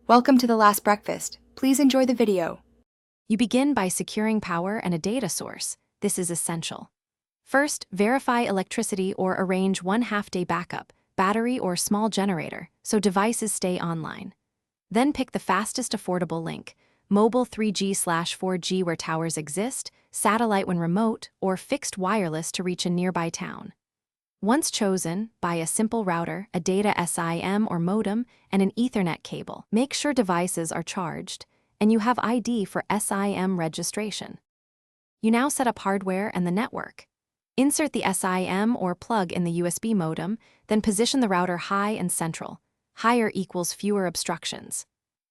Welcome to the last breakfast. Please enjoy the video. You begin by securing power and a data source. This is essential. First, verify electricity or arrange one half-day backup, battery or small generator, so devices stay online. Then pick the fastest affordable link, mobile 3G/4G where towers exist, satellite when remote, or fixed wireless to reach a nearby town. Once chosen, buy a simple router, a data SIM or modem, and an Ethernet cable. Make sure devices are charged, and you have ID for SIM registration. You now set up hardware and the network. Insert the SIM or plug in the USB modem, then position the router high and central. Higher equals fewer obstructions.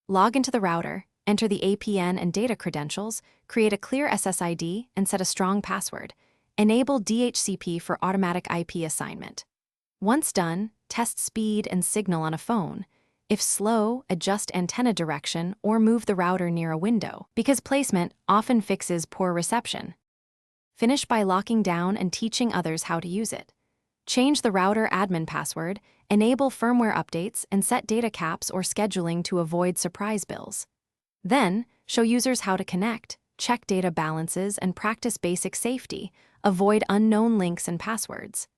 Log into the router, enter the APN and data credentials, create a clear SSID, and set a strong password. Enable DHCP for automatic IP assignment. Once done, test speed and signal on a phone. If slow, adjust antenna direction or move the router near a window, because placement often fixes poor reception. Finish by locking down and teaching others how to use it. Change the router admin password, enable firmware updates, and set data caps or scheduling to avoid surprise bills. Then, show users how to connect, check data balances, and practice basic safety. Avoid unknown links and passwords.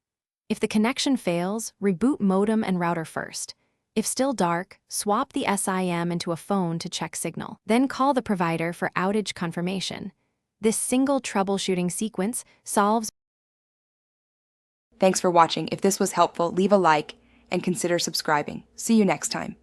If the connection fails, reboot modem and router first. If still dark, swap the SIM into a phone to check signal. Then call the provider for outage confirmation. This single troubleshooting sequence solves. Thanks for watching. If this was helpful, leave a like and consider subscribing. See you next time.